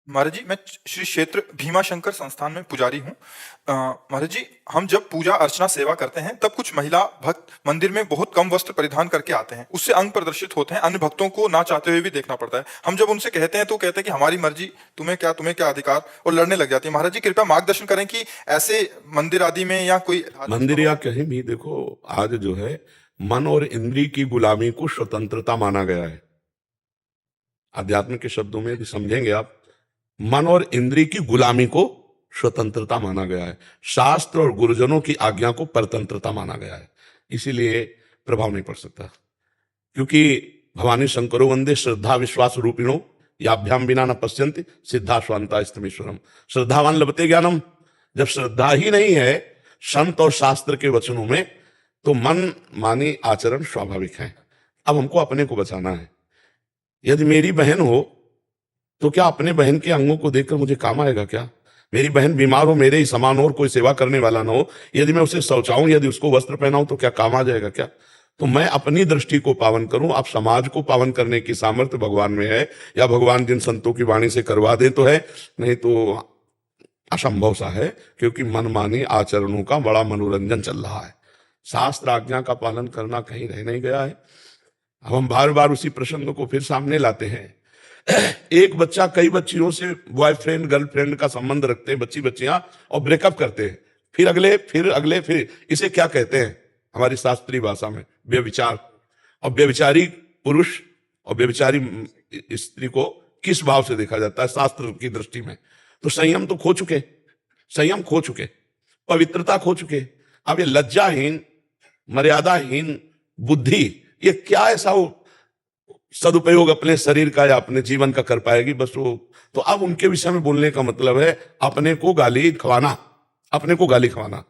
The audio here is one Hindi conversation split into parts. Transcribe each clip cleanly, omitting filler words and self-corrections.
महाराज जी, मैं श्री क्षेत्र भीमाशंकर संस्थान में पुजारी हूँ। महाराज जी, हम जब पूजा अर्चना सेवा करते हैं तब कुछ महिला भक्त मंदिर में बहुत कम वस्त्र परिधान करके आते हैं। उससे अंग प्रदर्शित होते हैं, अन्य भक्तों को ना चाहते हुए भी देखना पड़ता है। हम जब उनसे कहते हैं तो कहते हैं कि हमारी मर्जी, तुम्हें क्या अधिकार, और लड़ने लग जाती है। महाराज जी, कृपया मार्गदर्शन करें कि ऐसे मंदिर आदि में या कोई मंदिर या कहीं भी देखो, आज जो है मन और इंद्री की गुलामी को स्वतंत्रता माना गया है। आध्यात्म के शब्दों में यदि समझेंगे आप, मन और इंद्री की गुलामी को स्वतंत्रता माना गया है। शास्त्र और गुरुजनों की आज्ञा को परतंत्रता माना गया है। इसीलिए प्रभाव नहीं पड़ सकता, क्योंकि भवानी शंकरो वंदे श्रद्धा विश्वास रूपिणो याभ्याम बिना न पश्यन्ति सिद्धा स्वांता स्तमीश्वरम। श्रद्धावान लभते ज्ञानम। जब श्रद्धा ही नहीं है संत और शास्त्र के वचनों में, तो मन मानी आचरण स्वाभाविक है। अब हमको अपने को बचाना है। यदि मेरी बहन हो तो क्या अपने बहन के अंगों को देखकर मुझे काम आएगा क्या? मेरी बहन बीमार हो, मेरे ही समान और कोई सेवा करने वाला ना हो, यदि मैं उसे शौचाऊं, यदि उसको वस्त्र पहनाऊं, तो क्या काम आ जाएगा क्या? तो मैं अपनी दृष्टि को पावन करूं। आप समाज को पावन करने की सामर्थ्य भगवान में है, या भगवान जिन संतों की वाणी से करवा दे तो है, नहीं तो असंभव सा है, क्योंकि मनमानी आचरणों का बड़ा मनोरंजन चल रहा है। शास्त्र आज्ञा का पालन करना कहीं रह नहीं गया है। अब हम बार बार उसी प्रसंग को फिर सामने लाते हैं। एक बच्चा कई बच्चियों से बॉयफ्रेंड गर्लफ्रेंड का संबंध रखते हैं, बच्चियां, और ब्रेकअप करते हैं। फिर अगले फिर इसे क्या कहते हैं हमारी शास्त्रीय भाषा में? व्यभिचार। और व्यभिचारी पुरुष और व्यभिचारी स्त्री को किस भाव से देखा जाता है शास्त्र की दृष्टि में? तो संयम तो खो चुके, संयम खो चुके, पवित्रता खो चुके। अब ये लज्जाहीन, मर्यादाहीन बुद्धि, ये क्या ऐसा सदुपयोग अपने शरीर का या अपने जीवन का कर पाएगी? बस वो तो अब उनके विषय में बोलने का मतलब है अपने को गाली खवाना, अपने को गाली खवाना।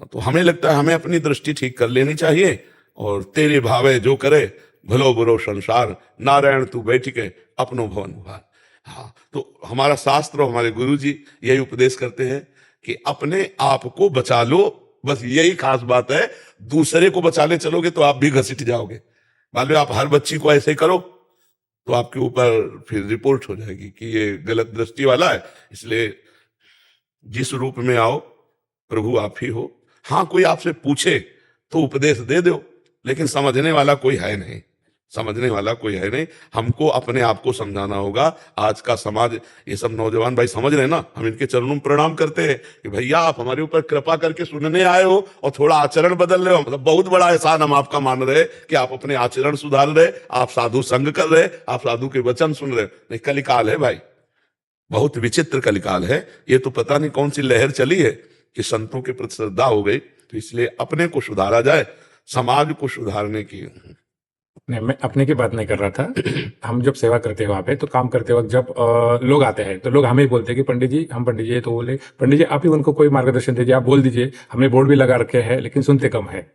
तो हमें लगता है हमें अपनी दृष्टि ठीक कर लेनी चाहिए, और तेरे भावे जो करे भलो बुरो संसार, नारायण तू बैठ के अपनो भवन उभार। हाँ, तो हमारा शास्त्र और हमारे गुरु जी यही उपदेश करते हैं कि अपने आप को बचा लो। बस यही खास बात है। दूसरे को बचाने चलोगे तो आप भी घसीट जाओगे। मान लो आप हर बच्ची को ऐसे करो तो आपके ऊपर फिर रिपोर्ट हो जाएगी कि ये गलत दृष्टि वाला है। इसलिए जिस रूप में आओ प्रभु आप ही हो। हाँ, कोई आपसे पूछे तो उपदेश दे दो, लेकिन समझने वाला कोई है नहीं, समझने वाला कोई है नहीं। हमको अपने आप को समझाना होगा। आज का समाज, ये सब नौजवान भाई समझ रहे ना, हम इनके चरणों में प्रणाम करते हैं कि भैया आप हमारे ऊपर कृपा करके सुनने आए हो और थोड़ा आचरण बदल रहे हो। मतलब बहुत बड़ा एहसान हम आपका मान रहे कि आप अपने आचरण सुधार रहे, आप साधु संग कर रहे, आप साधु के वचन सुन रहे। नहीं, कलिकाल है भाई, बहुत विचित्र कलिकाल है। ये तो पता नहीं कौन सी लहर चली है कि संतों के प्रति श्रद्धा हो गई। तो इसलिए अपने को सुधारा जाए, समाज को सुधारने की। नहीं, मैं अपने की बात नहीं कर रहा था। हम जब सेवा करते हैं वहाँ पे, तो काम करते वक्त जब लोग आते हैं तो लोग हमें ही बोलते हैं कि पंडित जी, हम पंडित जी, तो बोले पंडित जी आप ही उनको कोई मार्गदर्शन दीजिए, आप बोल दीजिए। हमने बोर्ड भी लगा रखे हैं लेकिन सुनते कम है।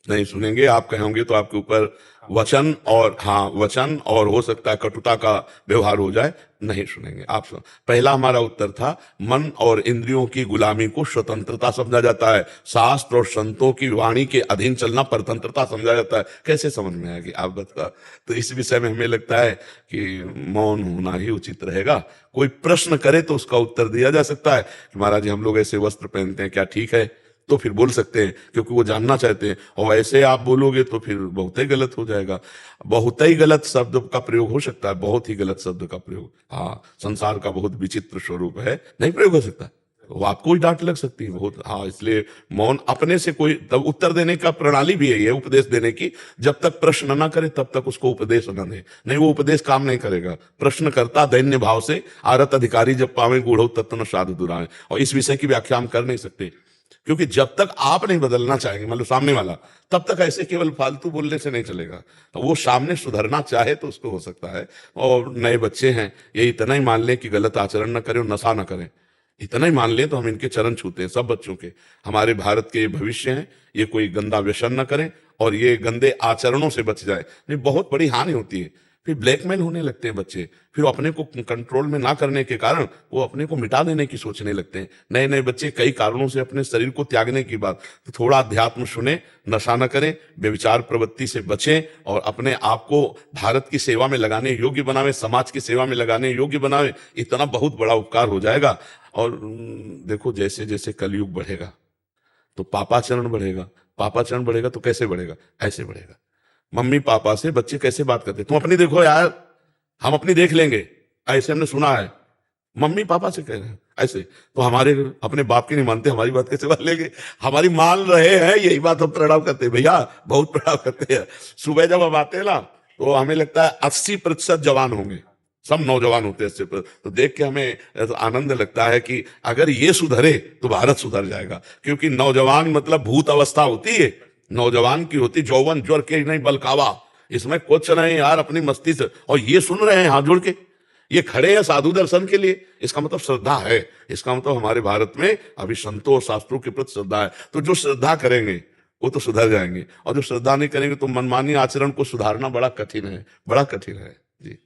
नहीं सुनेंगे, आप कहोगे तो आपके ऊपर वचन और वचन और हो सकता है कटुता का व्यवहार हो जाए। नहीं सुनेंगे आप। पहला हमारा उत्तर था, मन और इंद्रियों की गुलामी को स्वतंत्रता समझा जाता है, शास्त्र और संतों की वाणी के अधीन चलना परतंत्रता समझा जाता है। कैसे समझ में आएगी आप बता? तो इस विषय में हमें लगता है कि मौन होना ही उचित रहेगा। कोई प्रश्न करे तो उसका उत्तर दिया जा सकता है कि महाराज जी हम लोग ऐसे वस्त्र पहनते हैं, क्या ठीक है? तो फिर बोल सकते हैं, क्योंकि वो जानना चाहते हैं। और ऐसे आप बोलोगे तो फिर बहुत ही गलत हो जाएगा। बहुत ही गलत शब्द का प्रयोग हो सकता है, बहुत ही गलत शब्द का प्रयोग। हाँ, संसार का बहुत विचित्र स्वरूप है, नहीं प्रयोग हो सकता, वो आपको ही डांट लग सकती है बहुत। हाँ, इसलिए मौन अपने से कोई तब उत्तर देने का प्रणाली भी है, उपदेश देने की। जब तक प्रश्न ना करे तब तक उसको उपदेश ना दे, नहीं वो उपदेश काम नहीं करेगा। प्रश्न करता दैन्य भाव से, आरत अधिकारी जब पावे गूढ़ो तत्व न साधु दुराए। और इस विषय की व्याख्या हम कर नहीं सकते, क्योंकि जब तक आप नहीं बदलना चाहेंगे, मतलब सामने वाला, तब तक ऐसे केवल फालतू बोलने से नहीं चलेगा। तो वो सामने सुधरना चाहे तो उसको हो सकता है। और नए बच्चे हैं, ये इतना ही मान लें कि गलत आचरण न करें और नशा न करें, इतना ही मान लें तो हम इनके चरण छूते हैं सब बच्चों के। हमारे भारत के ये भविष्य हैं, ये कोई गंदा व्यसन न करें और ये गंदे आचरणों से बच जाए। नहीं, बहुत बड़ी हानि होती है। फिर ब्लैकमेल होने लगते हैं बच्चे, फिर अपने को कंट्रोल में ना करने के कारण वो अपने को मिटा देने की सोचने लगते हैं। नए नए बच्चे कई कारणों से अपने शरीर को त्यागने की बात, तो थोड़ा अध्यात्म सुने, नशा न करें, व्यभिचार प्रवृत्ति से बचें और अपने आप को भारत की सेवा में लगाने योग्य बनावे, समाज की सेवा में लगाने योग्य बनावे। इतना बहुत बड़ा उपकार हो जाएगा। और देखो जैसे जैसे कलयुग बढ़ेगा तो पापाचरण बढ़ेगा, पापाचरण बढ़ेगा तो कैसे बढ़ेगा, ऐसे बढ़ेगा। मम्मी पापा से बच्चे कैसे बात करते, तुम अपनी देखो यार, हम अपनी देख लेंगे, ऐसे हमने सुना है। मम्मी पापा से कह रहे हैं ऐसे, तो हमारे अपने बाप की नहीं मानते, हमारी बात कैसे मान लेंगे? हमारी मान रहे हैं, यही बात हम प्रणाम करते हैं भैया, बहुत प्रणाम करते हैं। सुबह जब हम आते हैं ना तो हमें लगता है 80% जवान होंगे, सब नौजवान होते हैं 80%। तो देख के हमें तो आनंद लगता है कि अगर ये सुधरे तो भारत सुधर जाएगा। क्योंकि नौजवान मतलब भूत अवस्था होती है, नौजवान की होती जौवन ज्वर के नहीं बलकावा, इसमें कुछ नहीं यार, अपनी मस्ती से। और ये सुन रहे हैं हाथ जोड़ के, ये खड़े हैं साधु दर्शन के लिए, इसका मतलब श्रद्धा है। इसका मतलब हमारे भारत में अभी संतों और शास्त्रों के प्रति श्रद्धा है। तो जो श्रद्धा करेंगे वो तो सुधर जाएंगे, और जो श्रद्धा नहीं करेंगे तो मनमानी आचरण को सुधारना बड़ा कठिन है, बड़ा कठिन है जी।